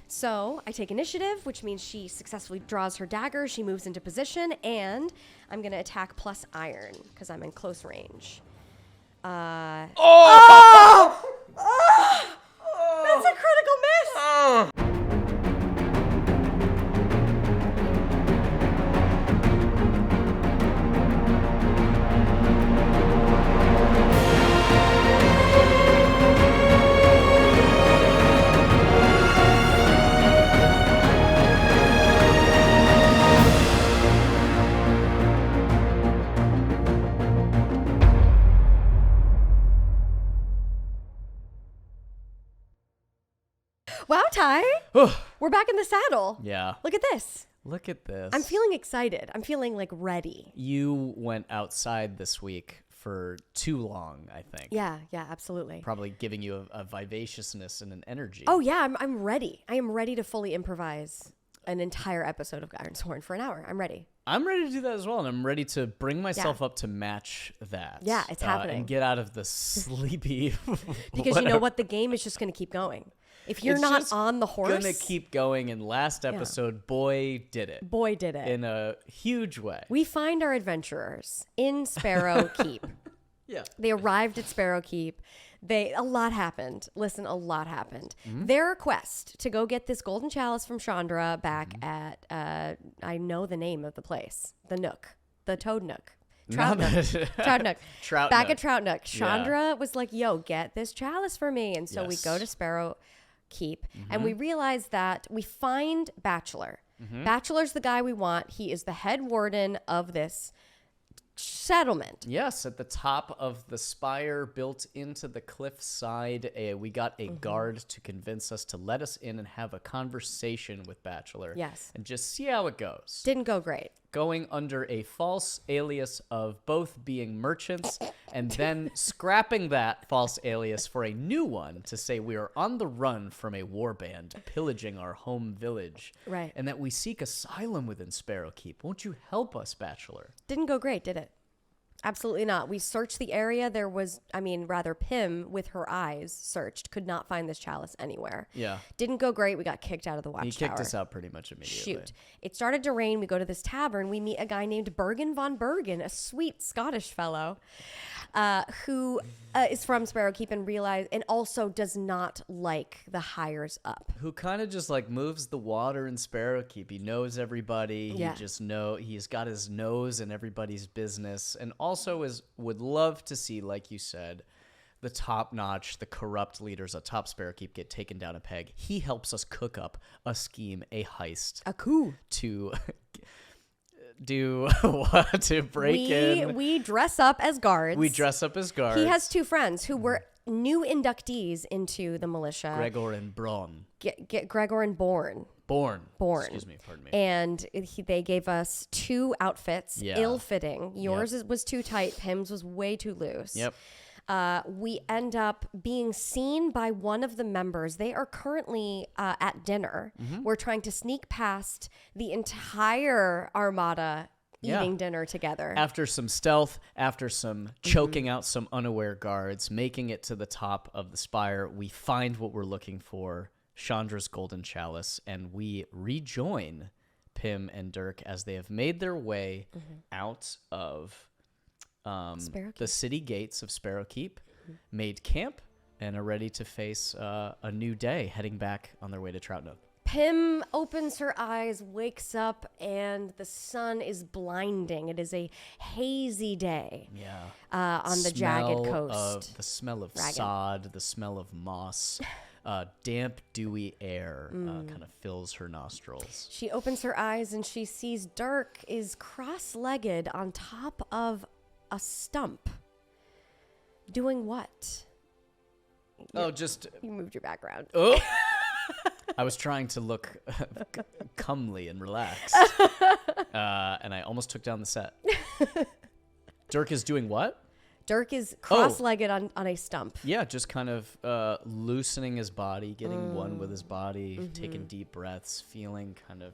So I take initiative, which means she successfully draws her dagger. She moves into position, and I'm going to attack plus iron because I'm in close range. That's a critical miss! Wow, Ty. We're back in the saddle. Yeah. Look at this. Look at this. I'm feeling excited. I'm feeling like ready. You went outside this week for too long, I think. Yeah, absolutely. Probably giving you a vivaciousness and an energy. Oh, yeah, I'm ready. I am ready to fully improvise an entire episode of Ironsworn for an hour. I'm ready. I'm ready to do that as well, and I'm ready to bring myself up to match that. Yeah, it's happening. And get out of the sleepy... Because you know what? The game is just going to keep going. If you're not on the horse... It's going to keep going, and last episode, boy, did it. Boy, did it. In a huge way. We find our adventurers in Sparrowkeep. Yeah. They arrived at Sparrowkeep. A lot happened. Listen, a lot happened. Their quest to go get this golden chalice from Chandra back at, I know the name of the place, the Nook, the Toad Nook. Trout Nook. Trout Nook. Back at Trout Nook. Chandra was like, yo, get this chalice for me. And so we go to Sparrowkeep and we realize that we find Bachelor. Bachelor's the guy we want. He is the head warden of this settlement. Yes, at the top of the spire built into the cliffside, we got a guard to convince us to let us in and have a conversation with Bachelor. Yes. And just see how it goes. Didn't go great. Going under a false alias of both being merchants and then scrapping that false alias for a new one to say we are on the run from a warband pillaging our home village. Right. And that we seek asylum within Sparrowkeep. Won't you help us, Bachelor? Didn't go great, did it? Absolutely not. We searched the area. There was, Pim with her eyes searched, could not find this chalice anywhere. Yeah. Didn't go great. We got kicked out of the watchtower. He kicked us out pretty much immediately. Shoot. It started to rain. We go to this tavern. We meet a guy named Bergen von Bergen, a sweet Scottish fellow who is from Sparrowkeep and also does not like the hires up. Who kind of just like moves the water in Sparrowkeep. He knows everybody. Yeah. He's got his nose in everybody's business, and also would love to see, like you said, the top-notch, the corrupt leaders of top Sparrowkeep get taken down a peg. He helps us cook up a scheme, a heist, A coup. to do what? To break in. We dress up as guards. We dress up as guards. He has two friends who were new inductees into the militia. Gregor and Braun. Gregor and Born. Born. Excuse me, pardon me. And they gave us two outfits, Yeah. ill-fitting. Yours was too tight. Pim's was way too loose. Yep. We end up being seen by one of the members. They are currently at dinner. We're trying to sneak past the entire armada eating dinner together. After some stealth, after some choking out some unaware guards, making it to the top of the spire, we find what we're looking for, Chandra's golden chalice, and we rejoin Pim and Dirk as they have made their way out of the city gates of Sparrowkeep, made camp, and are ready to face a new day, heading back on their way to Trout Nook. Pim opens her eyes, wakes up, and the sun is blinding. It is a hazy day on the jagged coast. The smell of sod, the smell of moss, damp, dewy air kind of fills her nostrils. She opens her eyes and she sees Dirk is cross-legged on top of a stump. Doing what? You moved your background. Oh. I was trying to look comely and relaxed, and I almost took down the set. Dirk is doing what? Dirk is cross-legged on a stump. Yeah, just kind of loosening his body, getting one with his body, taking deep breaths, feeling kind of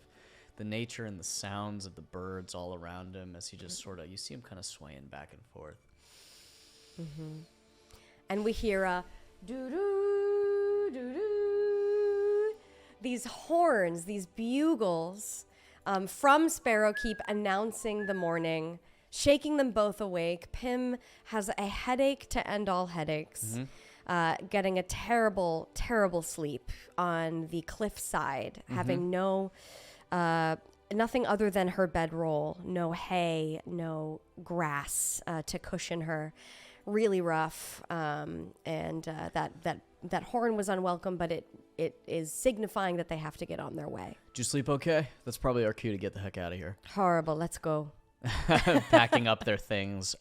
the nature and the sounds of the birds all around him as he just sort of, you see him kind of swaying back and forth. And we hear a doo-doo, doo-doo, these horns, these bugles from Sparrowkeep announcing the morning, shaking them both awake. Pim has a headache to end all headaches, getting a terrible, terrible sleep on the cliffside, having nothing other than her bedroll, no hay, no grass to cushion her. Really rough, and that horn was unwelcome, but it is signifying that they have to get on their way. Did you sleep okay? That's probably our cue to get the heck out of here. Horrible. Let's go. Packing up their things,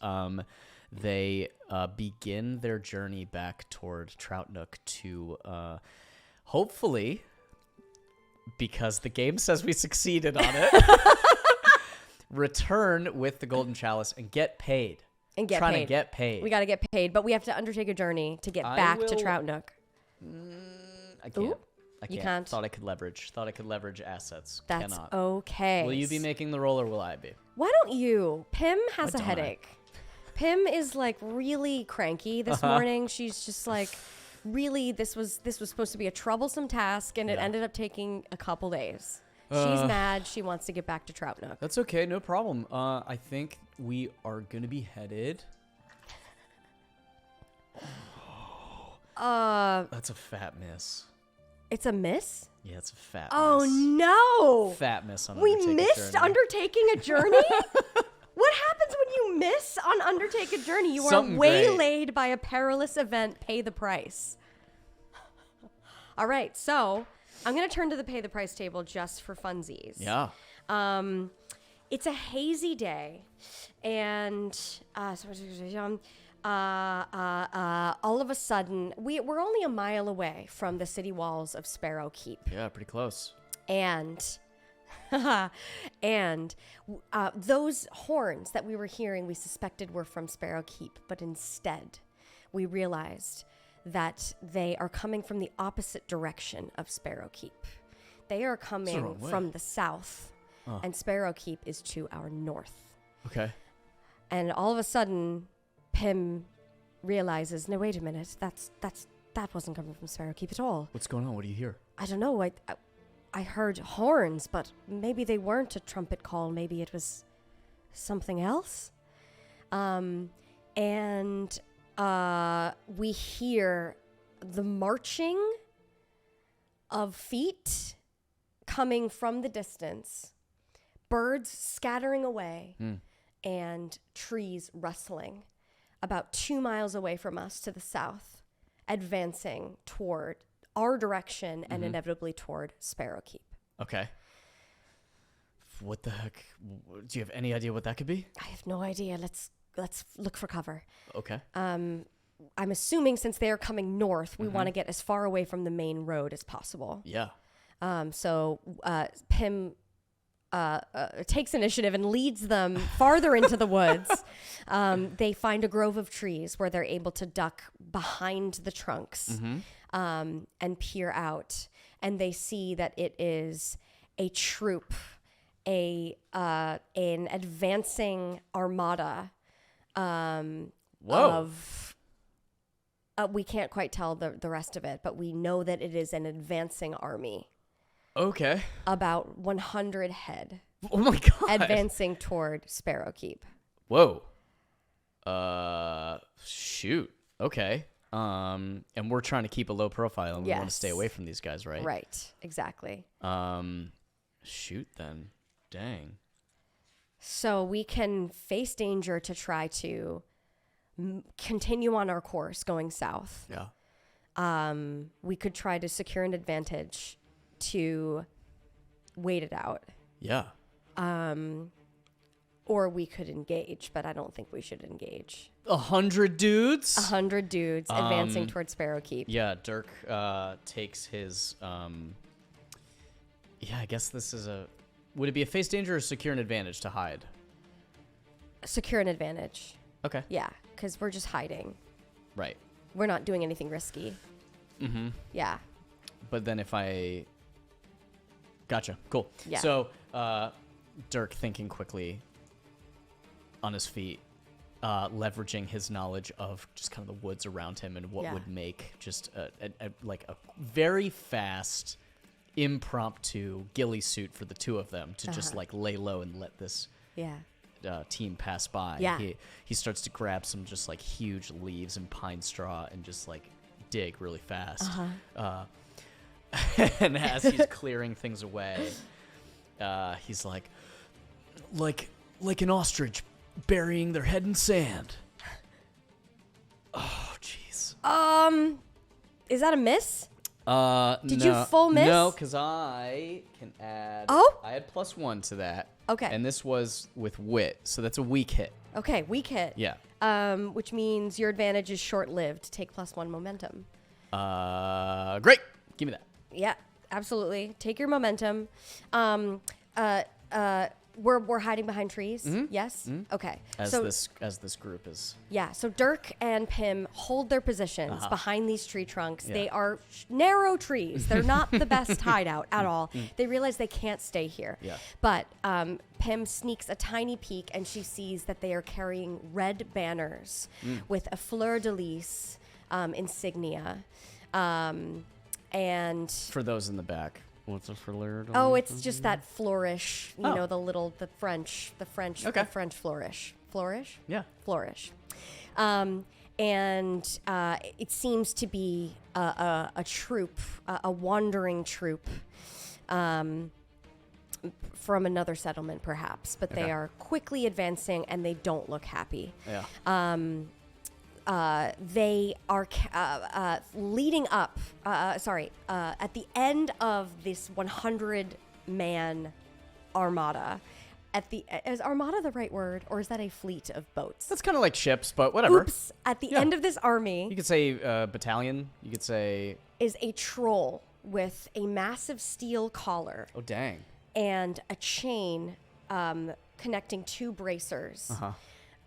they begin their journey back toward Trout Nook to hopefully, because the game says we succeeded on it, return with the Golden Chalice and get paid. And get Trying paid. to get paid. We got to get paid, but we have to undertake a journey to get back to Trout Nook. I can't. Ooh, I can't. you can't? Thought I could leverage assets. That's Cannot. okay. Will you be making the roll or will I be? Why don't you? Pim has Why a don't I? headache. Pim is like really cranky this morning. She's just like, really, this was supposed to be a troublesome task, and it ended up taking a couple days. She's mad. She wants to get back to Trout Nook. That's okay. No problem. I think we are going to be headed. That's a fat miss. It's a miss? Yeah, it's a fat Oh, miss. no. Fat miss on We Undertake a missed Journey. undertaking a journey? What happens when you miss on undertake a journey? You Something are great. waylaid by a perilous event. Pay the price. All right, so I'm going to turn to the pay the price table just for funsies. Yeah. It's a hazy day, and all of a sudden, we're only a mile away from the city walls of Sparrowkeep. Yeah, pretty close. And those horns that we were hearing, we suspected were from Sparrowkeep, but instead we realized that they are coming from the opposite direction of Sparrowkeep. They are coming wrong way. from the south, and Sparrowkeep is to our north. Okay. And all of a sudden, Pim realizes, no, wait a minute, that wasn't coming from Sparrowkeep at all. What's going on? What do you hear? I don't know. I heard horns, but maybe they weren't a trumpet call. Maybe it was something else. And we hear the marching of feet coming from the distance, birds scattering away, and trees rustling about 2 miles away from us to the south, advancing toward our direction and inevitably toward Sparrowkeep. Okay. What the heck? Do you have any idea what that could be? I have no idea. Let's look for cover. Okay. I'm assuming since they are coming north, we want to get as far away from the main road as possible. Yeah. So Pim takes initiative and leads them farther into the woods. They find a grove of trees where they're able to duck behind the trunks and peer out. And they see that it is a troop, an advancing armada of... we can't quite tell the rest of it, but we know that it is an advancing army. Okay. About 100 head. Oh my god. Advancing toward Sparrowkeep. Whoa. Shoot. Okay. And we're trying to keep a low profile and we want to stay away from these guys, right? Right. Exactly. Shoot then. Dang. So we can face danger to try to continue on our course going south. Yeah. We could try to secure an advantage to wait it out. Yeah. Or we could engage, but I don't think we should engage. 100 dudes? 100 dudes advancing towards Sparrowkeep. Yeah, Dirk takes his... yeah, I guess this is a... Would it be a face danger or secure an advantage to hide? Secure an advantage. Okay. Yeah, because we're just hiding. Right. We're not doing anything risky. Mm-hmm. Yeah. But then if I... Gotcha. Cool. Yeah. So, Dirk thinking quickly on his feet, leveraging his knowledge of just kind of the woods around him and what would make just a very fast impromptu ghillie suit for the two of them to just like lay low and let this team pass by. Yeah. He starts to grab some just like huge leaves and pine straw and just like dig really fast. And as he's clearing things away, he's like an ostrich burying their head in sand. Oh, jeez. Is that a miss? Did you full miss? No, because I can add. Oh? I had +1 to that. Okay. And this was with wit, so that's a weak hit. Okay, weak hit. Yeah. Which means your advantage is short-lived. Take +1 momentum. Great. Give me that. Yeah, absolutely. Take your momentum. We're hiding behind trees. Yes. Okay. As so this group is. yeah. So Dirk and Pim hold their positions behind these tree trunks. Yeah. They are narrow trees. They're not the best hideout at all. They realize they can't stay here. Yeah. But Pim sneaks a tiny peek and she sees that they are carrying red banners with a fleur-de-lis insignia. And For those in the back. What's a fleur? oh, it's just that flourish, you Oh. know, the French Okay. flourish. Flourish? Yeah. Flourish. And it seems to be a troop, a wandering troop from another settlement, perhaps. But they Okay. are quickly advancing, and they don't look happy. Yeah. They are leading up, at the end of this 100-man armada. Is armada the right word, or is that a fleet of boats? That's kind of like ships, but whatever. Oops. At the Yeah. end of this army You could say battalion. You could say. is a troll with a massive steel collar Oh, dang. and a chain connecting two bracers.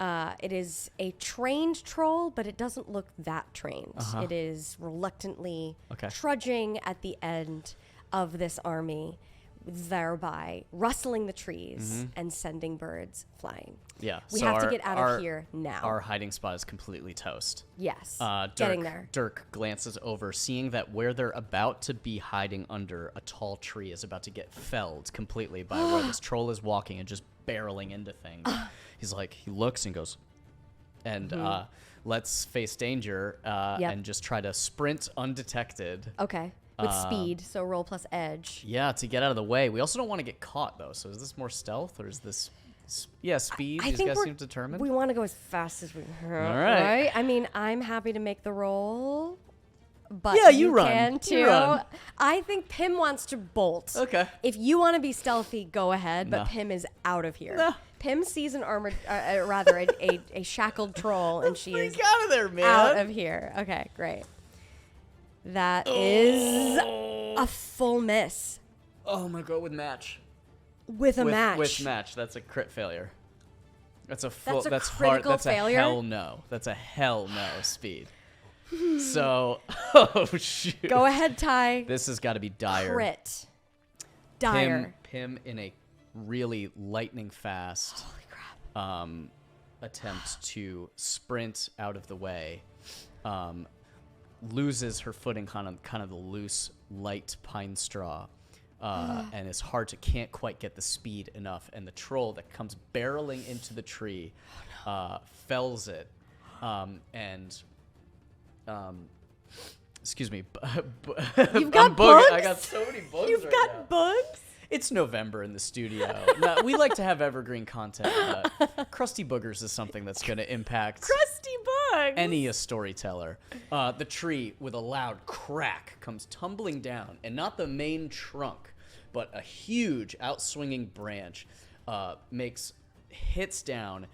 It is a trained troll, but it doesn't look that trained. It is reluctantly trudging at the end of this army, thereby rustling the trees and sending birds flying. Yeah. We so have to our- get out our- of here now. Our hiding spot is completely toast. Yes, Dirk, getting there. Dirk glances over, seeing that where they're about to be hiding under a tall tree is about to get felled completely by where this troll is walking and just barreling into things. He's like, he looks and goes, and let's face danger and just try to sprint undetected. Okay, with speed, so roll plus edge. Yeah, to get out of the way. We also don't want to get caught, though. So is this more stealth or is this... speed. I These think guys we're- seem determined. We want to go as fast as we can. All right. I mean, I'm happy to make the roll, but Yeah, you run. can You too. run. I think Pim wants to bolt. Okay. If you want to be stealthy, go ahead. But No. Pim is out of here. No. Pim sees an armored, a shackled troll, and she is out of there, man. out of here. Okay, great. That is a full miss Oh my god, with match. with a match. With match, that's a crit failure. That's a full. That's a hard. critical That's failure? a hell no. That's a hell no speed. So, oh shoot. Go ahead, Ty. This has got to be dire. Crit. Dire. Pim in a really lightning fast Holy crap. attempt to sprint out of the way, loses her footing kind of the loose, light pine straw, and it's hard to can't quite get the speed enough, and the troll that comes barreling into the tree fells it, and excuse me. You've got bugs. bugs? I got so many bugs. You've right got now. bugs? It's November in the studio. No, we like to have evergreen content, but crusty boogers is something that's going to impact Crusty bugs. any storyteller. The tree, with a loud crack, comes tumbling down, and not the main trunk, but a huge outswinging branch hits down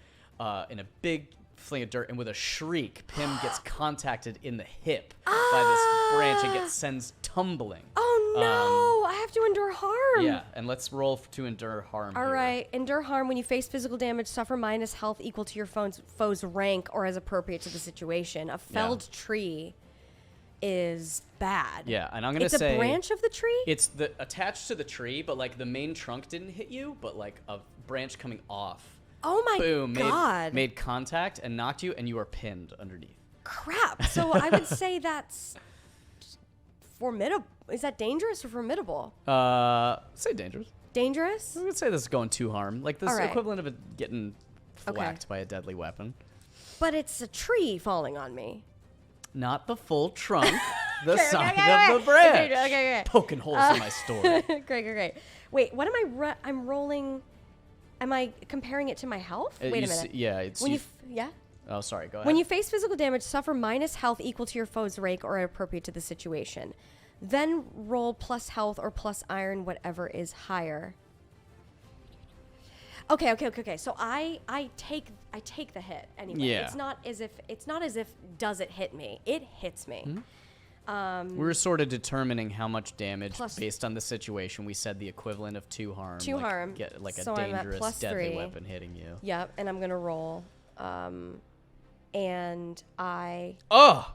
in a big fling of dirt, and with a shriek, Pim gets contacted in the hip by this branch and sends tumbling. Oh no! I have to endure harm. Yeah, and let's roll to endure harm. All here. right. Endure harm when you face physical damage. Suffer minus health equal to your foe's rank or as appropriate to the situation. A felled tree is bad. Yeah, and I'm gonna It's say a branch of the tree. it's the attached to the tree, but like the main trunk didn't hit you, but like a branch coming off. Oh my Boom! god! Made contact and knocked you, and you are pinned underneath. Crap. So I would say that's formidable. is that dangerous or formidable? Say dangerous. Dangerous? We would say this is going to harm. Like this All right. equivalent of it getting whacked by a deadly weapon. But it's a tree falling on me. Not the full trunk, the Okay, side okay. of the branch. Okay. Poking holes in my story. Great. Wait, what am I? I'm rolling. Am I comparing it to my health? Wait a minute. It's When you. yeah. Oh, sorry. Go ahead. When you face physical damage, suffer minus health equal to your foe's rank or appropriate to the situation. Then roll plus health or plus iron, whatever is higher. Okay. So I take the hit anyway. Yeah. It's not as if does it hit me? It hits me. Mm-hmm. We were sort of determining how much damage Plus- based on the situation. We said the equivalent of 2 harm. Two harm. Get like So a I'm at dangerous, plus deadly 3. weapon hitting you. Yep, and I'm gonna roll. And I Oh,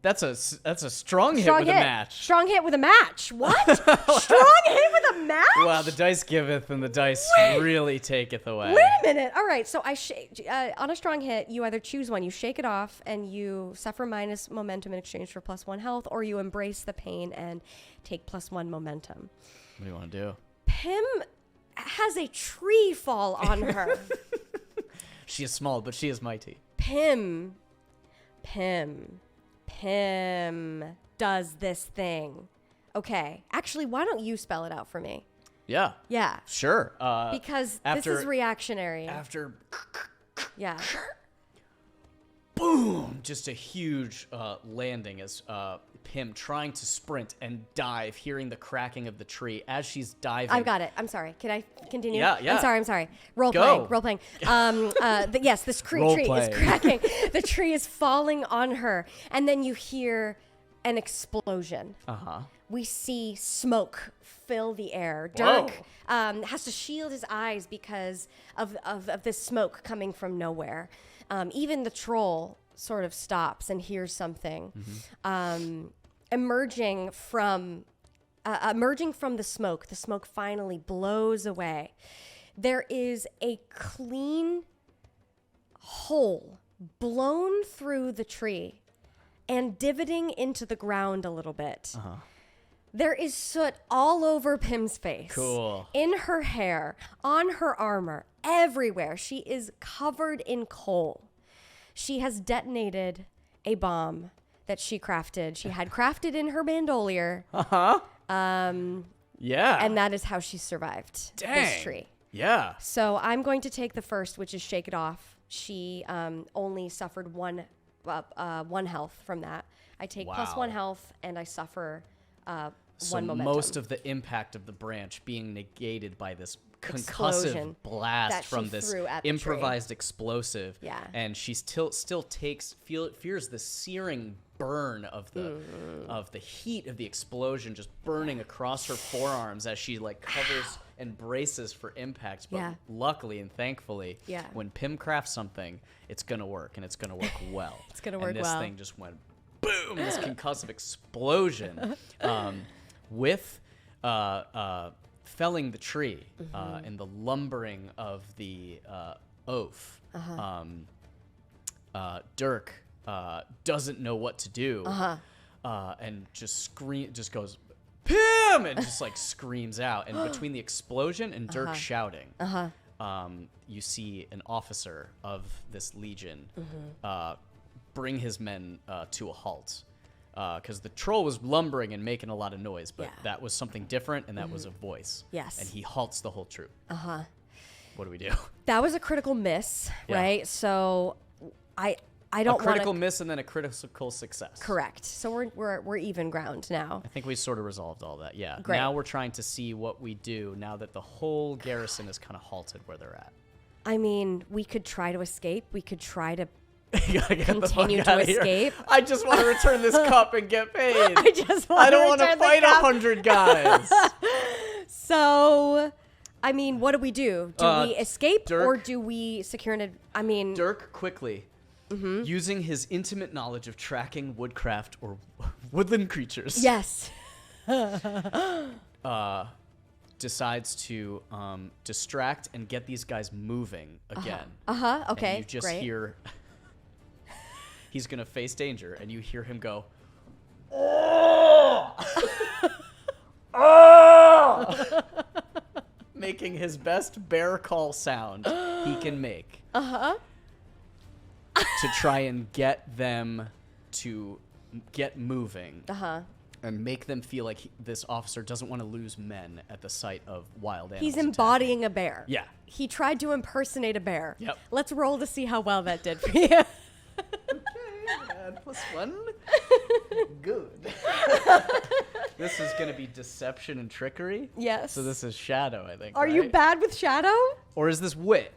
that's a strong hit with a match. Strong hit with a match. What? Strong hit with a match? Wow, the dice giveth and the dice really taketh away. Wait a minute. All right, so I on a strong hit, you either choose one, you shake it off, and you suffer minus momentum in exchange for plus 1 health, or you embrace the pain and take plus 1 momentum. What do you want to do? Pim has a tree fall on her. She is small, but she is mighty. Pim does this thing. Okay. Actually, why don't you spell it out for me? Yeah. Yeah. Sure. Because after, this is reactionary. After Yeah. boom, just a huge landing as Pim trying to sprint and dive, hearing the cracking of the tree as she's diving. I've got it. I'm sorry. Can I continue? Yeah. I'm sorry. Role Go. playing. Yes, this tree is cracking. The tree is falling on her. And then you hear an explosion. Uh-huh. We see smoke fill the air. Whoa. Dirk has to shield his eyes because of this smoke coming from nowhere. Even the troll sort of stops and hears something. Mm-hmm. Emerging from the smoke finally blows away. There is a clean hole blown through the tree and divoting into the ground a little bit. Uh-huh. There is soot all over Pim's face. Cool. In her hair, on her armor, everywhere. She is covered in coal. She has detonated a bomb that she crafted. She had crafted in her bandolier. Uh-huh. Yeah. And that is how she survived this tree. Yeah. So I'm going to take the first, which is Shake It Off. She only suffered one health from that. I take plus 1 health, and I suffer one momentum. Most of the impact of the branch being negated by this Explosion concussive blast that from she this threw at the improvised explosive. Yeah. And she still fears the searing burn of the heat of the explosion just burning across her forearms as she like covers and braces for impact. But luckily and thankfully, when Pim crafts something, it's gonna work, and it's gonna work well. It's gonna work and this well. thing just went boom, this concussive explosion with felling the tree and the lumbering of the oaf. Dirk doesn't know what to do and just goes, Pim! And just like screams out. And between the explosion and Dirk shouting, you see an officer of this legion bring his men to a halt. Because the troll was lumbering and making a lot of noise, but that was something different, and that was a voice. Yes. And he halts the whole troop. What do we do? That was a critical miss, right? So I don't want a critical miss and then a critical success. Correct. So we're even ground now. I think we sort of resolved all that. Yeah. Great. Now we're trying to see what we do now that the whole garrison is kind of halted where they're at. I mean, we could try to escape. We could try to You gotta get the fuck continue to out of here. escape. I just want to return this cup and get paid. I don't want to fight 100 guys. So, I mean, what do we do? Do we escape Dirk, or do we secure an? Dirk quickly, using his intimate knowledge of tracking woodcraft or woodland creatures. Yes. Decides to distract and get these guys moving again. Okay. And you just great. hear he's gonna face danger, and you hear him go, "Oh!" Oh! Making his best bear call sound he can make. Uh-huh. To try and get them to get moving. Uh-huh. And make them feel like this officer doesn't want to lose men at the sight of wild animals. He's embodying a bear. Yeah. He tried to impersonate a bear. Yep. Let's roll to see how well that did for you. Okay, +1. Good. This is going to be deception and trickery. Yes. So this is shadow, I think. Are you right? bad with shadow? Or is this wit?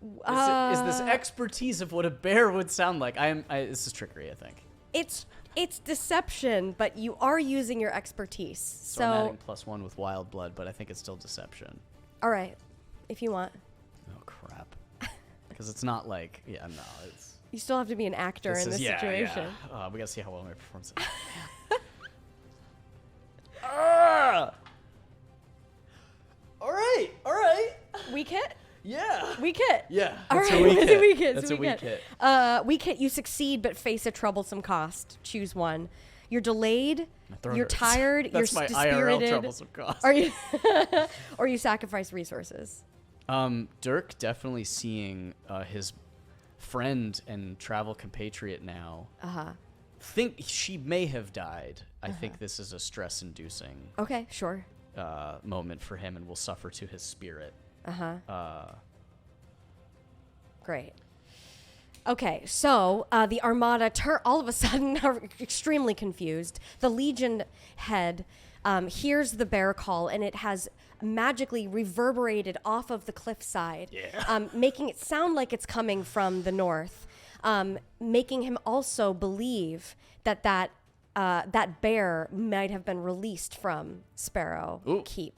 Is this expertise of what a bear would sound like? This is trickery, I think. It's deception, but you are using your expertise. So I'm adding +1 with wild blood, but I think it's still deception. All right, if you want. Oh, crap. Because it's not like, yeah, no, it's... You still have to be an actor in this situation. Yeah. We got to see how well my performance is. All right. Weak hit? Yeah. Weak hit? Yeah. All That's right. a weak hit. Weak hit. That's a weak hit. Weak hit, you succeed but face a troublesome cost. Choose one. You're delayed. throat You're hurts. tired. That's you're my dispirited. IRL troublesome cost. Are you? Or you sacrifice resources. Dirk definitely seeing his friend and travel compatriot now. Think she may have died. I think this is a stress-inducing Okay, sure. moment for him, and will suffer to his spirit. Great. Okay, so the Armada all of a sudden are extremely confused. The Legion head hears the bear call, and it has magically reverberated off of the cliffside, making it sound like it's coming from the north, making him also believe that that bear might have been released from Sparrowkeep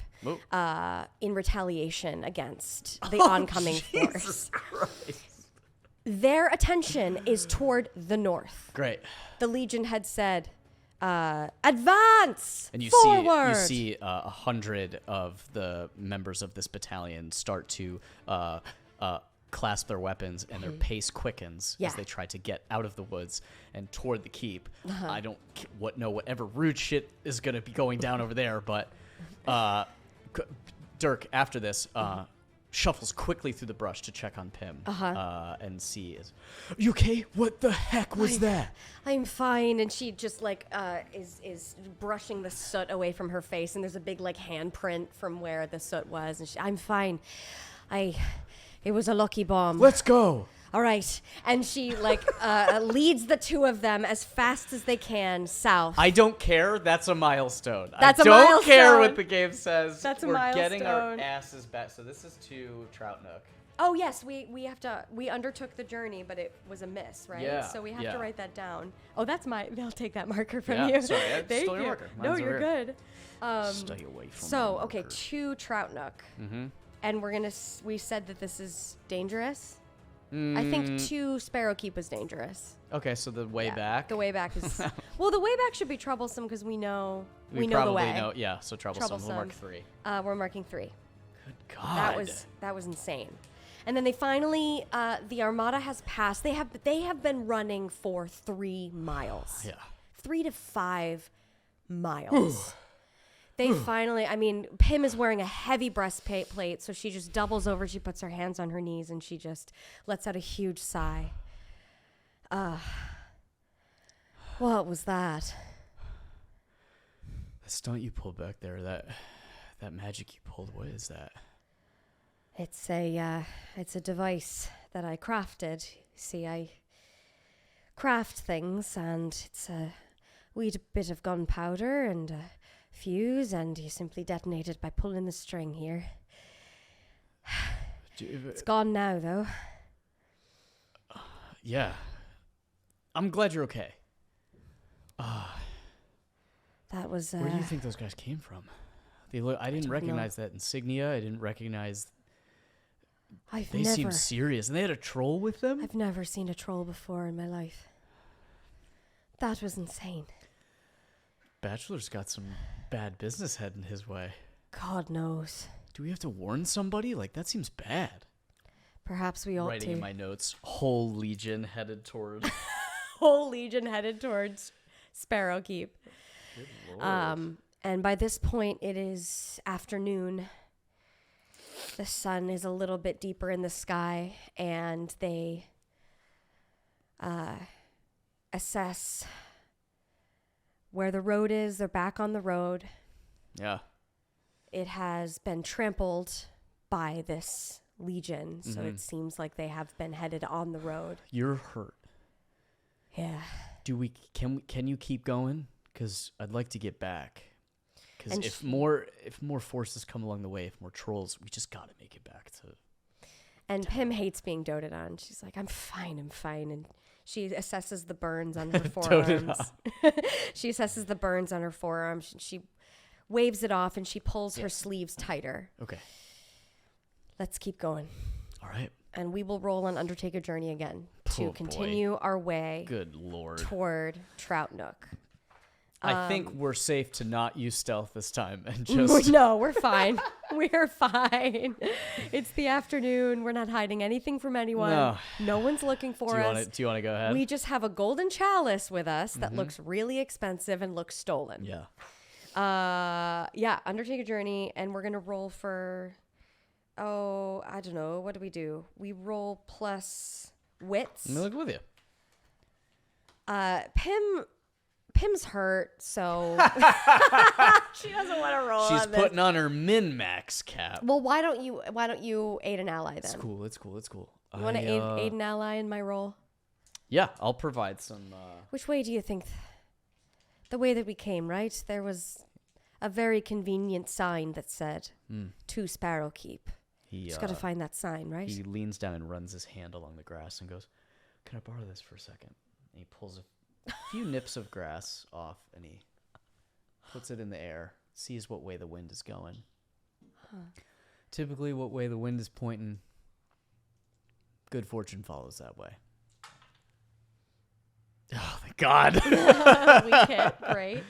in retaliation against the oncoming force. Jesus Christ. Their attention is toward the north. Great. The Legion had said, advance, And you forward. see 100 of the members of this battalion start to clasp their weapons, and their pace quickens as they try to get out of the woods and toward the keep. I don't know whatever rude shit is going to be going down over there, but Dirk, after this, shuffles quickly through the brush to check on Pim and see, are you okay? What the heck was that? I'm fine. And she just is brushing the soot away from her face, and there's a big handprint from where the soot was. And I'm fine. It was a lucky bomb. Let's go. All right. And she leads the two of them as fast as they can south. I don't care. That's a milestone. That's I a don't milestone. care what the game says. That's a We're getting our milestone. asses back. So this is to Trout Nook. Oh yes, we undertook the journey, but it was a miss, right? Yeah, So we have yeah. to write that down. Oh, they'll take that marker from Yeah, you. sorry, I Thank stole your you. marker. No, Mine's you're over here. good. Stay away from So, my okay, marker. to Trout Nook. And we said that this is dangerous. I think to Sparrowkeep was dangerous. Okay, so the way Yeah, back. The way back is well. The way back should be troublesome because we know we know the way. probably know. Yeah, so troublesome. We'll mark 3. We're marking 3. Good God. That was insane. And then they finally, the Armada has passed. They have been running for 3 miles. Yeah. 3 to 5 miles. They finally, Pim is wearing a heavy breastplate, so she just doubles over. She puts her hands on her knees, and she just lets out a huge sigh. What was that? The stunt you pulled back there, that magic you pulled, what is that? It's a device that I crafted. See, I craft things, and it's a wee bit of gunpowder and a fuse, and you simply detonate it by pulling the string here. It's gone now, though. Yeah. I'm glad you're okay. That was. Where do you think those guys came from? I didn't recognize that insignia. I didn't recognize. They seem serious, and they had a troll with them. I've never seen a troll before in my life. That was insane. Bachelor's got some bad business heading his way. God knows. Do we have to warn somebody? That seems bad. Perhaps we ought Writing to. in my notes, whole legion headed toward. Whole legion headed towards Sparrowkeep. Good Lord. And by this point, it is afternoon. The sun is a little bit deeper in the sky, and they assess where the road is. They're back on the road. Yeah. It has been trampled by this legion, so it seems like they have been headed on the road. You're hurt. Yeah. Can you keep going? Because I'd like to get back. Because And if more forces come along the way, if more trolls, we just gotta make it back to. And Pim hates being doted on. She's like, I'm fine. And she assesses the burns on her forearms. She assesses the burns on her forearms. She waves it off, and she pulls her sleeves tighter. Okay. Let's keep going. All right. And we will roll on Undertaker Journey again to Oh, continue our way Good Lord. toward Trout Nook. I think we're safe to not use stealth this time and just. No, we're fine. We're fine. It's the afternoon. We're not hiding anything from anyone. No one's looking for us. Do you want to go ahead? We just have a golden chalice with us that looks really expensive and looks stolen. Yeah. Yeah, Undertaker Journey, and we're gonna roll for, I don't know, what do we do? We roll plus wits. Let me look with you. Pim's hurt, so she doesn't want to roll. She's on this. putting on her min-max cap. Well, why don't you aid an ally then? It's cool. You want to aid an ally in my role? Yeah, I'll provide some. Which way do you think? The way that we came, right? There was a very convenient sign that said to Sparrowkeep. Just got to find that sign, right? He leans down and runs his hand along the grass and goes, "Can I borrow this for a second?" And he pulls a few nips of grass off, and he puts it in the air, sees what way the wind is going. Typically, what way the wind is pointing, good fortune follows that way. Oh, thank God. Weak hit, great.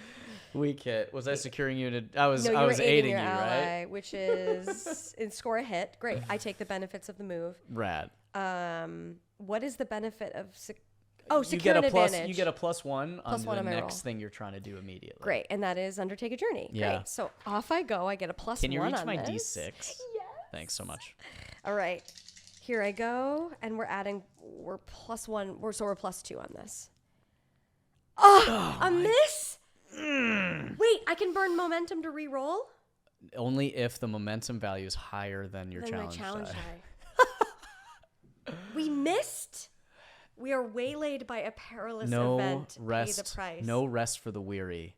Weak hit. Was I securing you? I was No, you were aiding your you, ally, right? which is score a hit. Great. I take the benefits of the move. Rad. What is the benefit of You secure an advantage? You get a +1 on +1 the on my next roll. thing you're trying to do immediately. Great, and that is Undertake a Journey. Yeah. Great. So off I go. I get a +1 Can you reach on my this. D6? Yes. Thanks so much. All right. Here I go, and we're +1. We're +2 on this. Oh, a miss? Wait, I can burn momentum to re-roll? Only if the momentum value is higher than your challenge die. We missed? We are waylaid by a perilous No event. rest. Pay the price. No rest for the weary.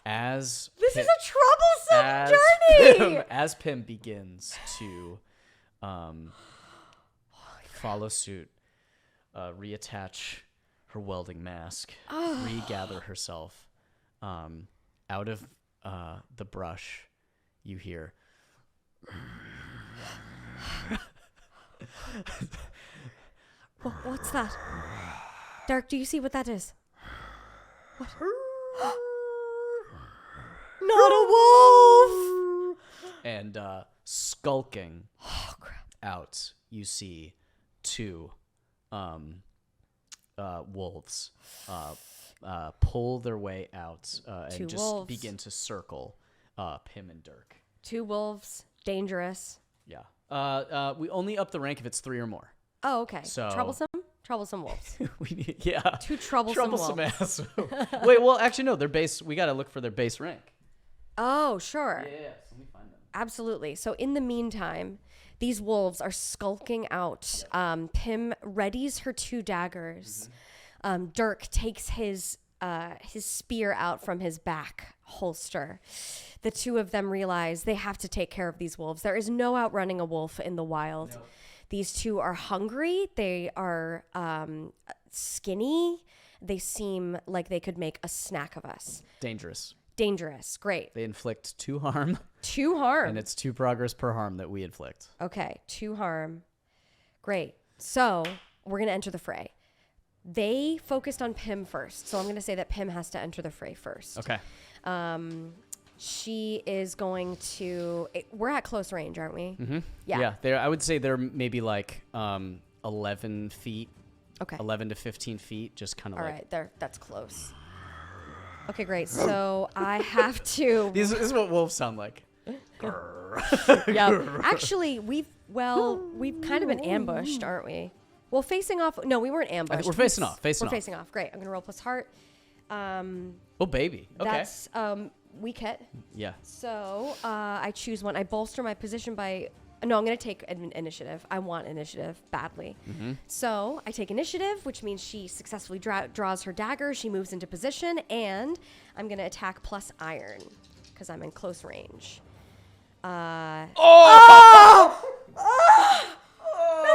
As This is a troublesome journey. As Pim begins to follow suit, reattach her welding mask, regather herself out of the brush, you hear. What's that? Dirk, do you see what that is? What? Not a wolf! And skulking out, you see two wolves pull their way out and just wolves. begin to circle Pim and Dirk. 2 wolves, dangerous. Yeah. We only up the rank if it's 3 or more. Oh, okay. So- Troublesome wolves. We need, yeah. 2 troublesome wolves. ass. Wait, well, actually, no. Their base. We got to look for their base rank. Oh, sure. Yeah. So let me find them. Absolutely. So in the meantime, these wolves are skulking out. Pim readies her 2 daggers. Dirk takes his spear out from his back holster. The 2 of them realize they have to take care of these wolves. There is no outrunning a wolf in the wild. No. These 2 are hungry. They are skinny. They seem like they could make a snack of us. Dangerous. Great. They inflict 2 harm. 2 harm. And it's 2 progress per harm that we inflict. Okay, 2 harm. Great. So we're going to enter the fray. They focused on Pim first. So I'm going to say that Pim has to enter the fray first. Okay. She is going to... We're at close range, aren't we? Mm-hmm. Yeah. Yeah. I would say they're maybe like 11 feet. Okay. 11 to 15 feet. Just kind of All like... right. That's close. Okay, great. So I have to. This is what wolves sound like. Yeah. Actually, we've kind of been ambushed, aren't we? Well, facing off. No, we weren't ambushed. We're facing off. We're facing off. Great. I'm gonna roll plus heart. Oh, baby. Okay. That's weak hit. Yeah. So I choose one. I bolster my position by. No, I'm going to take initiative. I want initiative badly. Mm-hmm. So I take initiative, which means she successfully draws her dagger. She moves into position, and I'm going to attack plus iron because I'm in close range. That's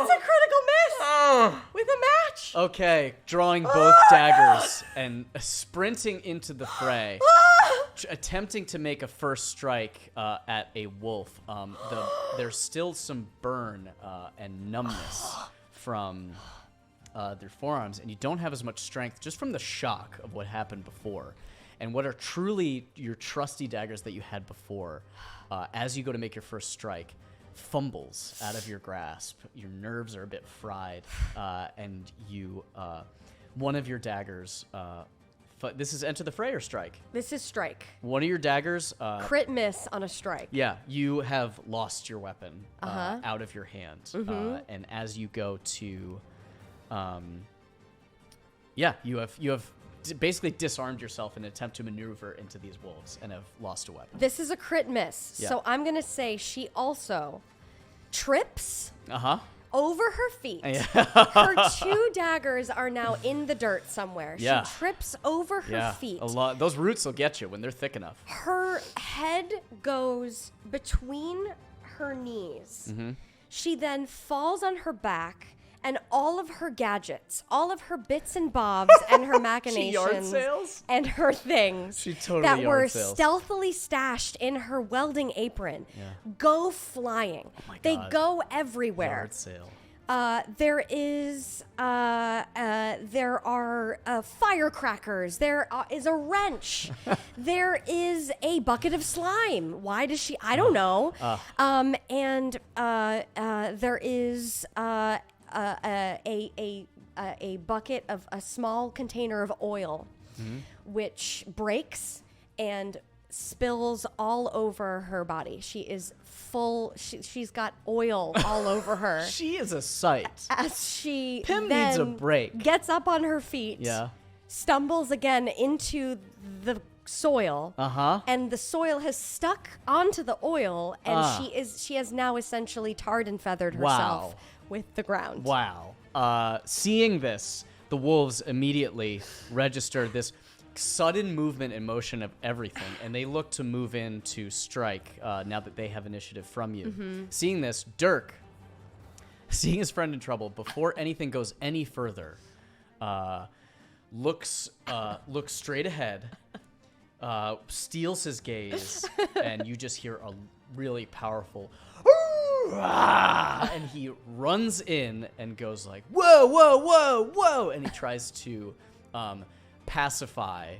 a critical miss with a match. Okay, drawing both daggers and sprinting into the fray. Attempting to make a first strike at a wolf. There's still some burn and numbness from their forearms, and you don't have as much strength just from the shock of what happened before. And what are truly your trusty daggers that you had before, as you go to make your first strike, fumbles out of your grasp. Your nerves are a bit fried, and you, one of your daggers... this is enter the fray or strike? This is strike. One of your daggers... crit miss on a strike. Yeah, you have lost your weapon out of your hand. And as you go to... you have basically disarmed yourself in an attempt to maneuver into these wolves and have lost a weapon. This is a crit miss. Yeah. So I'm going to say she also trips over her feet. Her two daggers are now in the dirt somewhere. Yeah. She trips over her feet. A lot. Those roots will get you when they're thick enough. Her head goes between her knees. Mm-hmm. She then falls on her back, and all of her gadgets, all of her bits and bobs and her machinations yard sales? and her things She totally that were yard sales. stealthily stashed in her welding apron go flying. Oh my They God. go everywhere. Yard sale. There are firecrackers. There is a wrench. There is a bucket of slime. Why does she? I don't know. And there is a bucket of a small container of oil, which breaks and spills all over her body. She is full. She's got oil all over her. She is a sight. As she Pim then needs a break. gets up on her feet, stumbles again into the soil, and the soil has stuck onto the oil, and she has now essentially tarred and feathered herself with the ground. Wow. Seeing this, the wolves immediately register this sudden movement and motion of everything, and they look to move in to strike now that they have initiative from you. Seeing this, Dirk, seeing his friend in trouble, before anything goes any further, looks straight ahead, steals his gaze, and you just hear a really powerful and he runs in and goes like, whoa, whoa, whoa, whoa, and he tries to pacify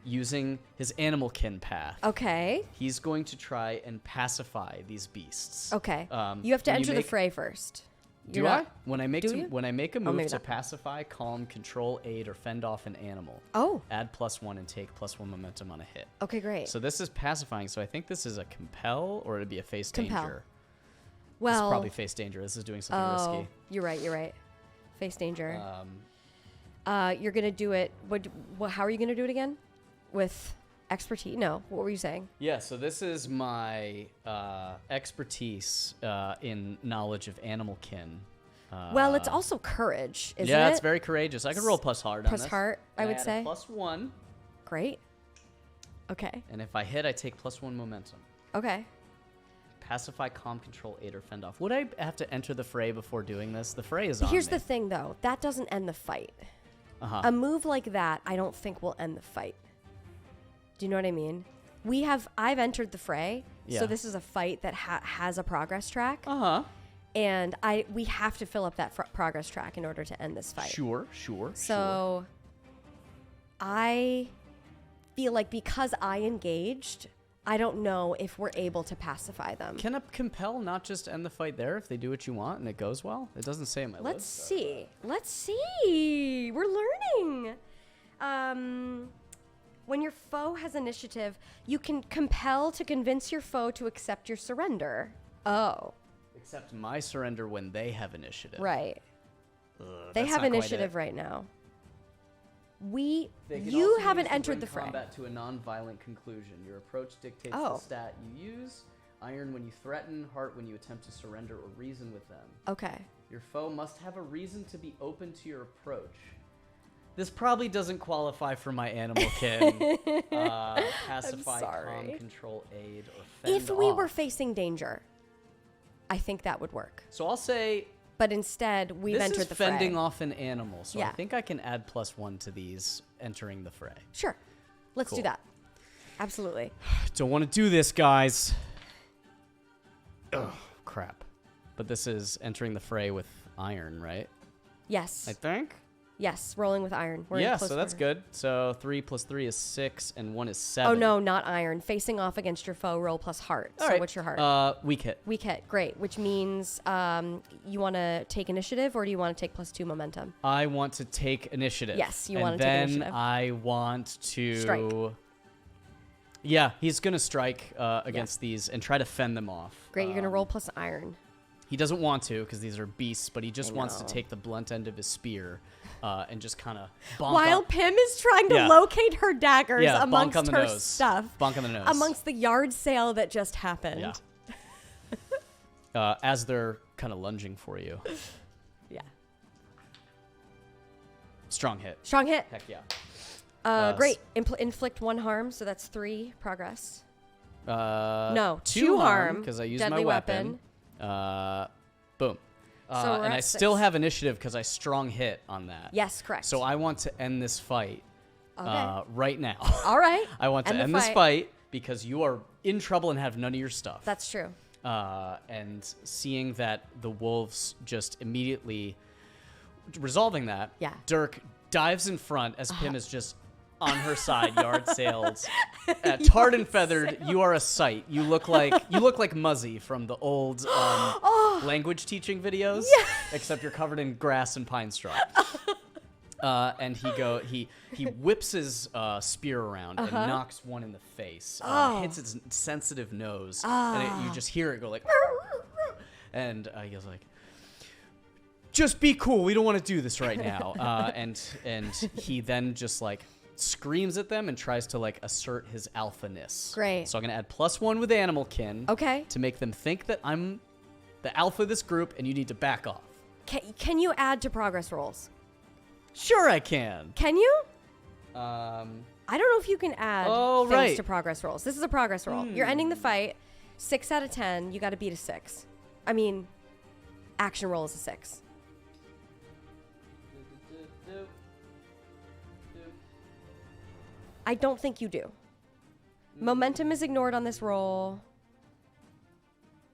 using his animal kin path. Okay. He's going to try and pacify these beasts. Okay. You have to enter the fray first. I? When I make a move to not. pacify, calm, control, aid, or fend off an animal. Add +1 and take +1 momentum on a hit. Okay, great. So this is pacifying. So I think this is a compel, or it'd be a face danger. Well, this is probably face danger. This is doing something risky. You're right. Face danger. You're gonna do it. How are you gonna do it again? With expertise? No. What were you saying? Yeah. So this is my expertise in knowledge of animal kin. Well, it's also courage, isn't it? Yeah, it's very courageous. I could roll +heart on this. +heart, I would add say. +1. Great. Okay. And if I hit, I take +1 momentum. Okay. Pacify, calm, control, aid, or fend off. Would I have to enter the fray before doing this? The fray is on Here's me. the thing, though. That doesn't end the fight. A move like that, I don't think will end the fight. Do you know what I mean? I've entered the fray, so this is a fight that has a progress track. And we have to fill up that progress track in order to end this fight. Sure. So I feel like because I engaged, I don't know if we're able to pacify them. Can a compel not just end the fight there if they do what you want and it goes well? It doesn't say in my list. Let's see. We're learning. When your foe has initiative, you can compel to convince your foe to accept your surrender. Oh. Accept my surrender when they have initiative. Right. They That's have not quite initiative it. right now. They can You also haven't use to entered bring the fray. combat to a non-violent conclusion. Your approach dictates Oh. the stat you use. Iron when you threaten, heart when you attempt to surrender or reason with them. Okay. Your foe must have a reason to be open to your approach. This probably doesn't qualify for my animal kin. Pacify, sorry. calm, control, aid, or fend If we were off. facing danger, I think that would work. So I'll say But instead, we've this entered is the fending fray. off an animal, so I Yeah. think I can add +1 to these entering the fray. Sure. Let's Cool. do that. Absolutely. Don't want to do this, guys. Oh, crap. But this is entering the fray with iron, right? Yes. I think? Yes. Rolling with iron. We're in Yeah, close so that's quarter. good. So 3 + 3 is 6, and 1 is 7. Oh, no, not iron. Facing off against your foe, roll plus heart. All So right. what's your heart? Weak hit. Weak hit. Great. Which means you want to take initiative or do you want to take +2 momentum? I want to take initiative. Yes, you and wanna take then initiative. I want to... Strike. Yeah, he's going to strike against these and try to fend them off. Great. You're going to roll plus iron. He doesn't want to because these are beasts, but he just I wants to know. take the blunt end of his spear and just kind of bonk While on, Pim is trying to Yeah. locate her daggers bonk amongst on the her nose. stuff. Bonk on the nose. Amongst the yard sale that just happened. Yeah. As they're kind of lunging for you. Yeah. Strong hit. Strong hit. Heck yeah. Great. Inflict 1 harm, so that's 3 progress. No, 2 harm. because I used Deadly my weapon. Boom. So we're and at I still 6. have initiative because I strong hit on that. Yes, correct. So I want to end this fight Okay. right now. All right. I want to End the end this fight. fight because you are in trouble and have none of your stuff. That's true. And seeing that the wolves just immediately resolving that, Yeah. Dirk dives in front as Pim is just on her side, yard sailed, tarred and feathered. You are a sight. You look like Muzzy from the old language teaching videos, except you're covered in grass and pine straw. And he whips his spear around and knocks one in the face, hits its sensitive nose, and you just hear it go like, and he goes like, "Just be cool. We don't want to do this right now." And he then just like screams at them and tries to like assert his alphaness. Great. So I'm gonna add +1 with animal kin. Okay. To make them think that I'm the alpha of this group, and you need to back off. Can you add to progress rolls? Sure, I can. Can you? Um. I don't know if you can add Oh, things right. to progress rolls. This is a progress roll. You're ending the fight. 6 out of 10. You got to beat a 6. I mean, action roll is a 6. I don't think you do. Momentum is ignored on this roll.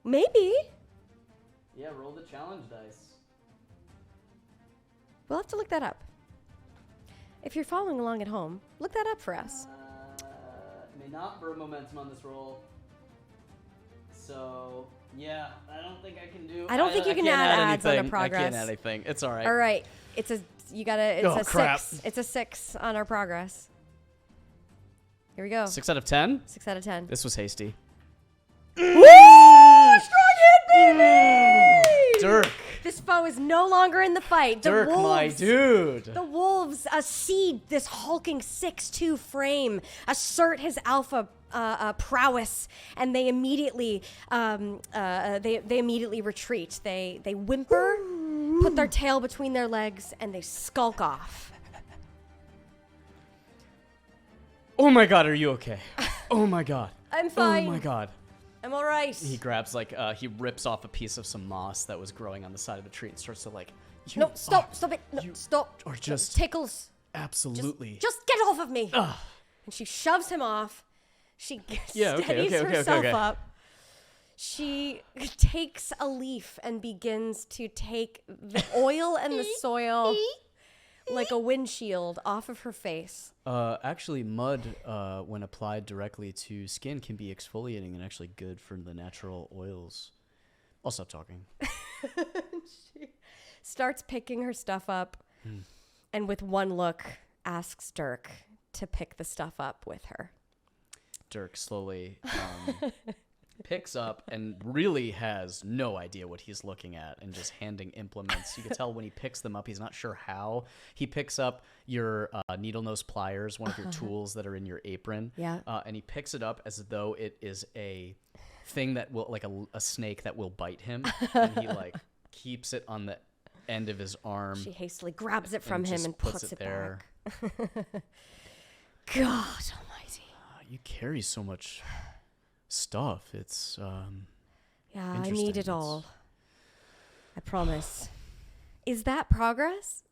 Maybe. Yeah, roll the challenge dice. We'll have to look that up. If you're following along at home, look that up for us. May not burn momentum on this roll. So yeah, I don't think I can do. I don't think you can add adds on anything. a progress. I can't add anything. It's all right. All right. It's a crap. 6. It's a 6 on our progress. Here we go. 6 out of 10. 6 out of 10. This was hasty. Woo! Strong hit, baby! Dirk. This foe is no longer in the fight. The Dirk, wolves, my dude. The wolves seed this hulking 6'2" frame, assert his alpha prowess, and they immediately they immediately retreat. They whimper, put their tail between their legs, and they skulk off. Oh my God, are you okay? Oh my God. I'm fine. Oh my God. I'm all right. He grabs he rips off a piece of some moss that was growing on the side of a tree and starts to like. No, stop it. No, stop. Or just tickles. absolutely. Just get off of me. And she shoves him off. She steadies herself up. She takes a leaf and begins to take the oil and the soil like a windshield off of her face. Actually, mud, when applied directly to skin, can be exfoliating and actually good for the natural oils. I'll stop talking. She starts picking her stuff up and with one look asks Dirk, to pick the stuff up with her. Dirk slowly picks up and really has no idea what he's looking at and just handing implements. You can tell when he picks them up, he's not sure how. He picks up your needle nose pliers, one of your tools that are in your apron. Yeah. And he picks it up as though it is a thing that will, like a snake that will bite him. And he like keeps it on the end of his arm. She hastily grabs it from him and puts it there. back. God almighty. You carry so much stuff. It's yeah, I interesting. need it all. I promise. Is that progress?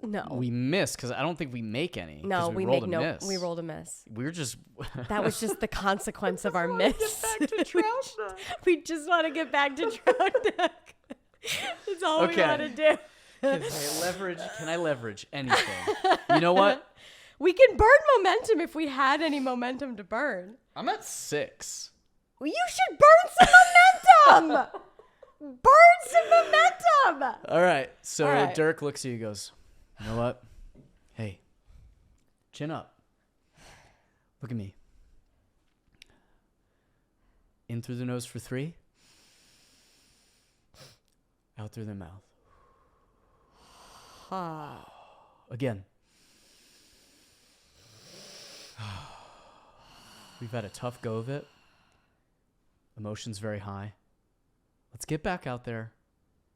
No. We missed because I don't think we make any. No, we make rolled a no. miss. We rolled a miss. We're just. That was just the consequence of our miss. Get back to Trout Nook. We just want to get back to Trout Nook. That's all we want to do. Can I leverage anything? You know what? We can burn momentum if we had any momentum to burn. I'm at 6. Well, you should burn some momentum. Burn some momentum. All right. So All right. Dirk looks at you and goes, you know what? Hey, chin up. Look at me. In through the nose for 3. Out through the mouth. Again. We've had a tough go of it. Emotion's very high. Let's get back out there.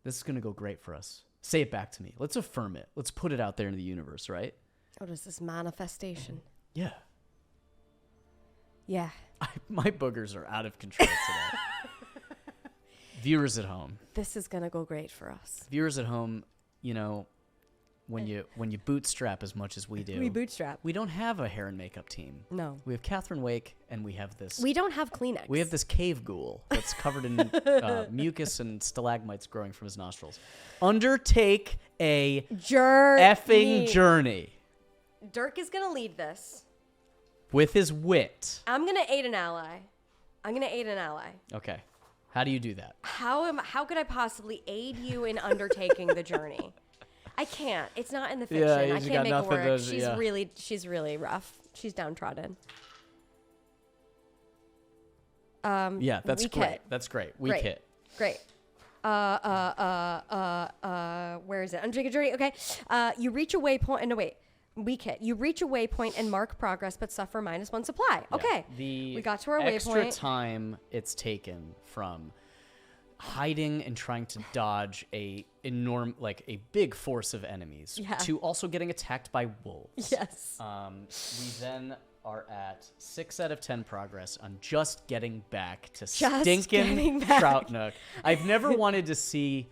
This is going to go great for us. Say it back to me. Let's affirm it. Let's put it out there in the universe, right? What is this manifestation? Yeah. Yeah. My boogers are out of control today. Viewers at home. This is going to go great for us. Viewers at home, you know, when you bootstrap as much as we do. We bootstrap. We don't have a hair and makeup team. No. We have Catherine Wake, and we have this. We don't have Kleenex. We have this cave ghoul that's covered in mucus and stalagmites growing from his nostrils. Undertake a effing journey. Dirk is going to lead this. With his wit. I'm going to aid an ally. Okay. How do you do that? How could I possibly aid you in undertaking the journey? I can't. It's not in the fiction. Yeah, I you can't got make it nothing work. to- She's really rough. She's downtrodden. Yeah, that's weak great. hit. That's great. Weak hit. Great. Where is it? Undertake a journey. Okay. You reach a waypoint. No, wait. Weak hit. You reach a waypoint and mark progress, but suffer -1 supply. Yeah. Okay. We got to our extra waypoint. time it's taken from hiding and trying to dodge a big force of enemies to also getting attacked by wolves. Yes. We then are at 6 out of 10 progress on just getting back to stinking Trout Nook. I've never wanted to see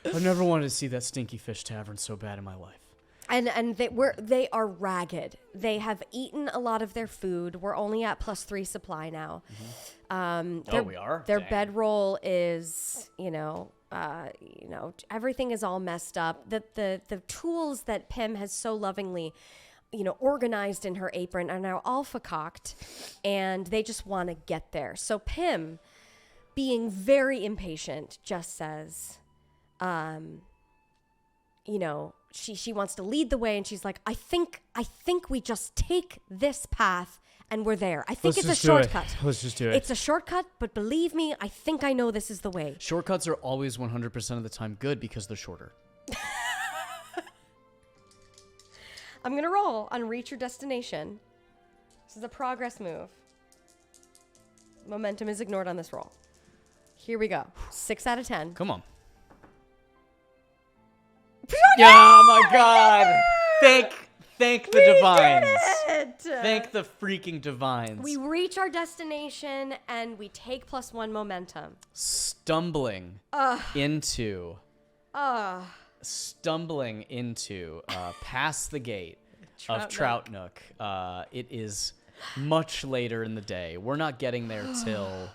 that Stinky Fish Tavern so bad in my life. And they are ragged. They have eaten a lot of their food. We're only at +3 supply now. Mm-hmm. We are. Their Dang. bedroll is, everything is all messed up. The tools that Pim has so lovingly, organized in her apron are now all fucked, and they just want to get there. So Pim, being very impatient, just says, She wants to lead the way, and she's like, I think we just take this path and we're there. I think it's a shortcut. Let's just do it. It's a shortcut, but believe me, I think I know this is the way. Shortcuts are always 100% of the time good because they're shorter. I'm going to roll on reach your destination. This is a progress move. Momentum is ignored on this roll. Here we go. 6 out of 10. Come on. Oh my God! Thank the divines. Thank the freaking divines. We reach our destination and we take +1 momentum. Stumbling into past the gate of Trout Nook. It is much later in the day. We're not getting there till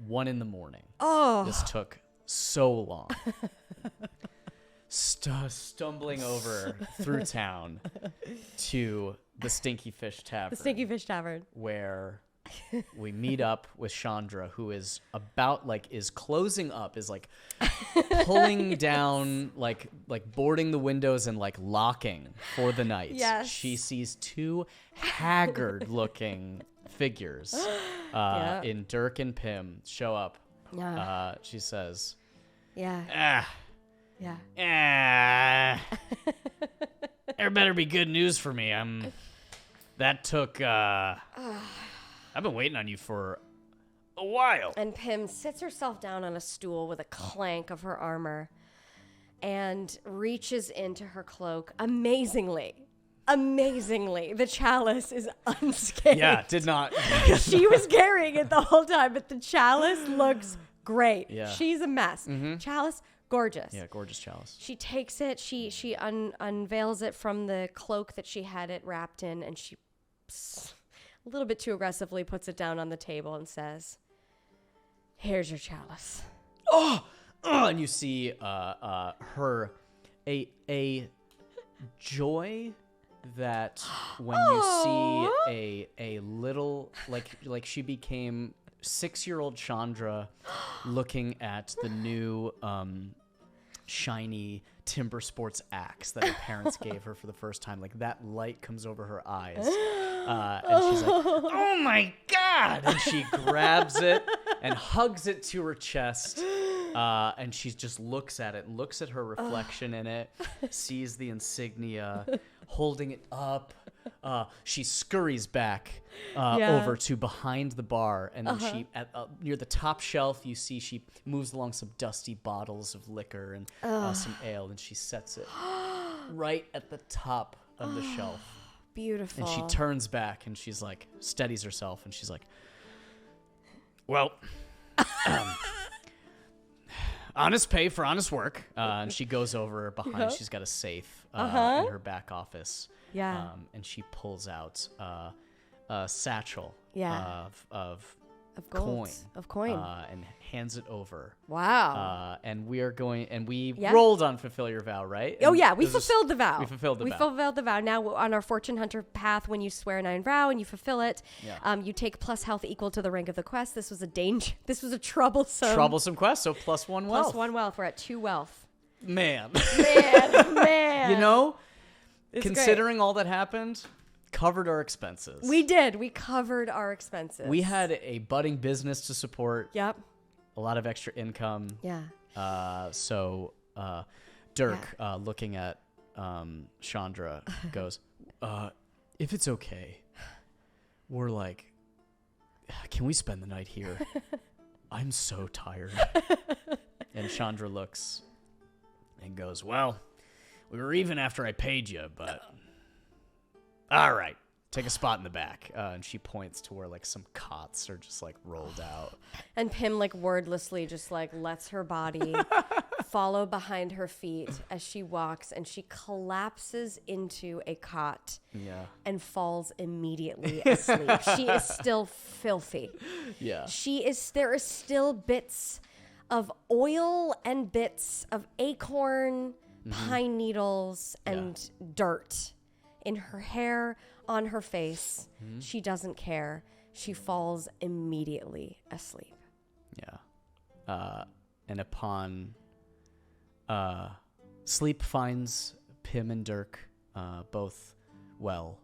1 a.m. Oh, this took so long. Stumbling over through town to the Stinky Fish Tavern. the Stinky Fish Tavern. Where we meet up with Chandra, who is is closing up, is like pulling down, like boarding the windows and like locking for the night. Yes. She sees two haggard looking figures in Dirk and Pim show up. Yeah. She says, Yeah. there better be good news for me. That took, I've been waiting on you for a while. And Pim sits herself down on a stool with a clank of her armor and reaches into her cloak. Amazingly, the chalice is unscathed. Yeah, did not. She was carrying it the whole time, but the chalice looks great. Yeah. She's a mess. Chalice, gorgeous. Yeah, gorgeous chalice. She takes it, she unveils it from the cloak that she had it wrapped in, and she a little bit too aggressively puts it down on the table and says, "Here's your chalice." And you see her a joy that when you see a little like she became 6-year-old Chandra looking at the new shiny Timber Sports axe that her parents gave her for the first time. Like that light comes over her eyes. And she's like, "Oh my God!" And she grabs it and hugs it to her chest. And she just looks at it, looks at her reflection in it, sees the insignia, holding it up. She scurries back over to behind the bar, and then she near the top shelf, you see she moves along some dusty bottles of liquor and some ale, and she sets it right at the top of the shelf. Beautiful. And she turns back and she's like, steadies herself, and she's like, "Well, honest pay for honest work." And she goes over behind. She's got a safe in her back office. Yeah. And she pulls out a satchel of gold. Coin. And hands it over. Wow. And we rolled on Fulfill Your Vow, right? Oh, yeah. We fulfilled the vow. We fulfilled the vow. We fulfilled the vow. Now, on our Fortune Hunter path, when you swear an iron vow and you fulfill it, you take plus health equal to the rank of the quest. This was a troublesome quest, so plus 1 wealth. Plus 1 wealth. We're at 2 wealth. Man. Man. You know, it's considering great. all that happened, covered our expenses. We did. We covered our expenses. We had a budding business to support. Yep. A lot of extra income. Yeah. So Dirk, looking at Chandra, goes, "If it's okay, we're like, can we spend the night here? I'm so tired." And Chandra looks and goes, "Well, we were even after I paid you, but all right, take a spot in the back." And she points to where like some cots are just like rolled out. And Pim like wordlessly just like lets her body follow behind her feet as she walks, and she collapses into a cot and falls immediately asleep. She is still filthy. Yeah. There is still bits of oil and bits of acorn, pine needles, and dirt in her hair, on her face. She doesn't care. She falls immediately asleep. Yeah. And upon sleep finds Pim and Dirk both well.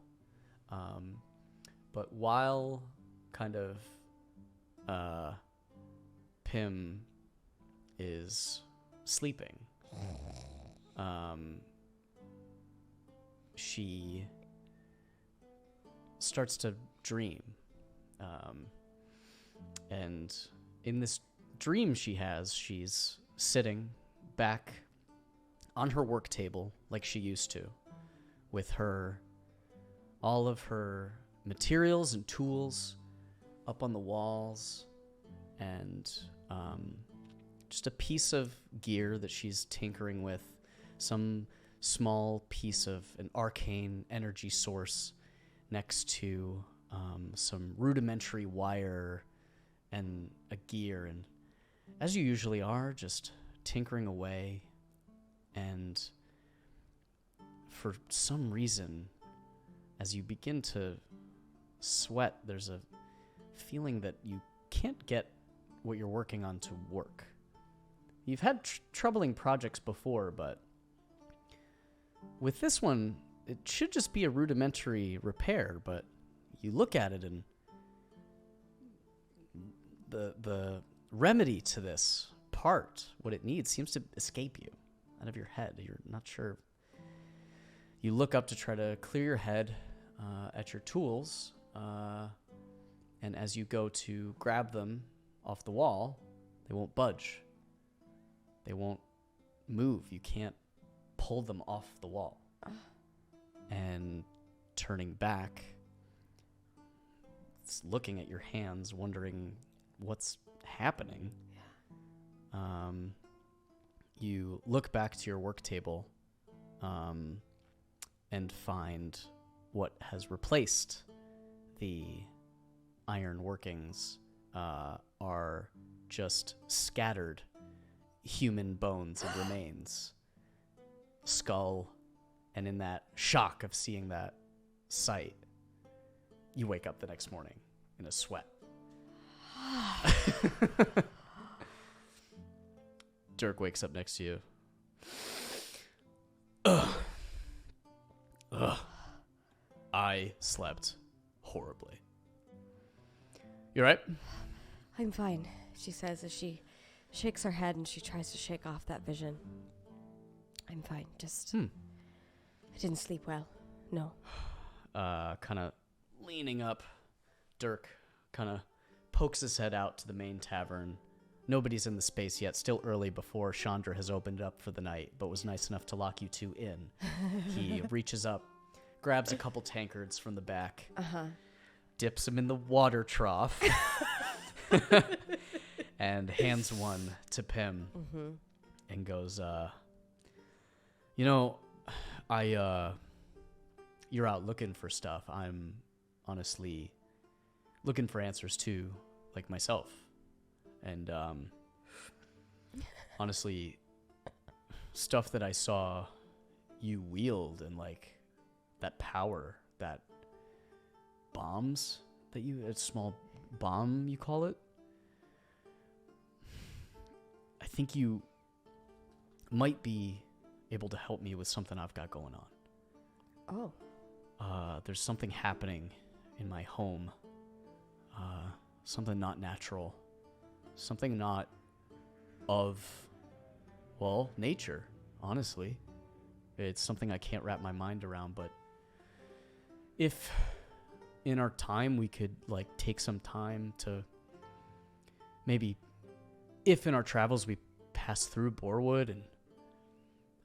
But while kind of Pim is sleeping, she starts to dream. And in this dream she's sitting back on her work table like she used to, with all of her materials and tools up on the walls, and just a piece of gear that she's tinkering with, some small piece of an arcane energy source next to some rudimentary wire and a gear, and as you usually are, just tinkering away. And for some reason, as you begin to sweat, there's a feeling that you can't get what you're working on to work. You've had troubling projects before, but with this one, it should just be a rudimentary repair, but you look at it and the remedy to this part, what it needs, seems to escape you out of your head. You're not sure. You look up to try to clear your head at your tools, and as you go to grab them off the wall, they won't budge. They won't move. You can't pull them off the wall. And turning back, looking at your hands, wondering what's happening. You look back to your work table and find what has replaced the iron workings are just scattered human bones and remains. Skull, and in that shock of seeing that sight, you wake up the next morning in a sweat. Dirk wakes up next to you. Ugh. I slept horribly. You right? I'm fine, she says as she shakes her head and she tries to shake off that vision. I'm fine, just... I didn't sleep well. No. Kind of leaning up, Dirk kind of pokes his head out to the main tavern. Nobody's in the space yet. Still early before Chandra has opened it up for the night, but was nice enough to lock you two in. He reaches up, grabs a couple tankards from the back, dips them in the water trough, and hands one to Pim, and goes, you're out looking for stuff. I'm honestly looking for answers too, like myself. And honestly, stuff that I saw you wield and like that power, that bombs that a small bomb you call it. I think you might be able to help me with something I've got going on. Oh. There's something happening in my home. Something not natural. Something not of, well, nature, honestly. It's something I can't wrap my mind around, but if in our time we could, like, take some time to maybe, if in our travels we pass through Borewood, and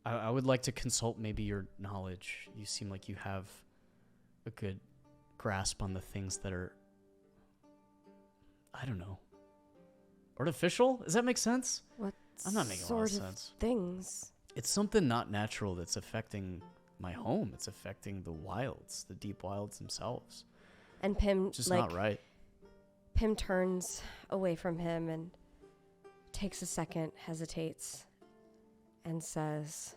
I would like to consult maybe your knowledge. You seem like you have a good grasp on the things that are, I don't know, artificial? Does that make sense? What I'm not making a lot of sense. Things? It's something not natural that's affecting my home. It's affecting the wilds, the deep wilds themselves. And Pim, just not right. Pim turns away from him and takes a second, hesitates, and says,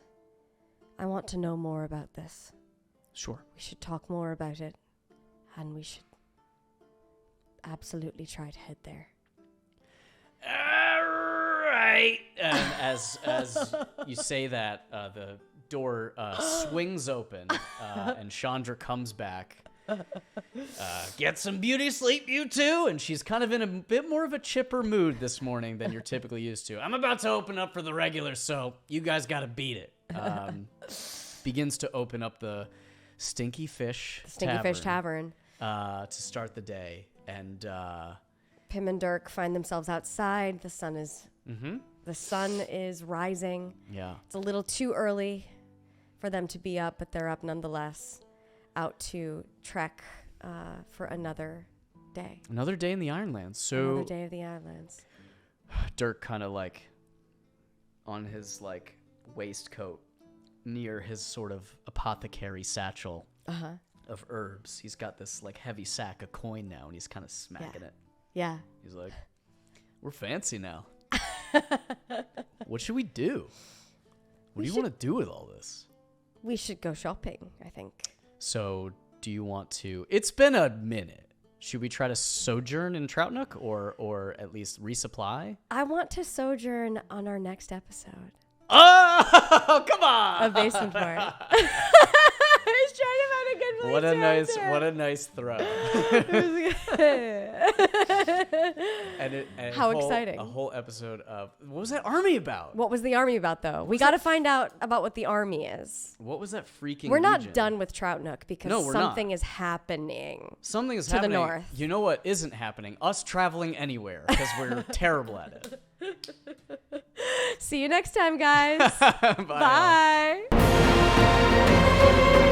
I want to know more about this. Sure. We should talk more about it, and we should absolutely try to head there. All right. And as you say that, the door swings open, and Chandra comes back. Get some beauty sleep, you two. And she's kind of in a bit more of a chipper mood this morning than you're typically used to. I'm about to open up for the regulars, so you guys got to beat it. Begins to open up the Stinky Fish Tavern to start the day. And Pim and Dirk find themselves outside. The sun is rising. Yeah. It's a little too early for them to be up, but they're up nonetheless, out to trek for another day. Another day in the Ironlands. So another day of the Ironlands. Dirk kind of like on his like waistcoat near his sort of apothecary satchel of herbs. He's got this like heavy sack of coin now, and he's kind of smacking it. Yeah. He's like, we're fancy now. What should we do? What do you want to do with all this? We should go shopping, I think. So do you want to... It's been a minute, Should we try to sojourn in Trout Nook or at least resupply? I want to sojourn on our next episode Oh, come on! of Basement Fort. I was trying to find a good place What a nice throw. and How exciting. A whole episode of, what was that army about? What was the army about, though? We got to find out about what the army is. What was that freaking We're not legion? done with Trout Nook because No, we're something not. is happening. Something is to the happening. north. You know what isn't happening? Us traveling anywhere because we're terrible at it. See you next time, guys. Bye. Bye.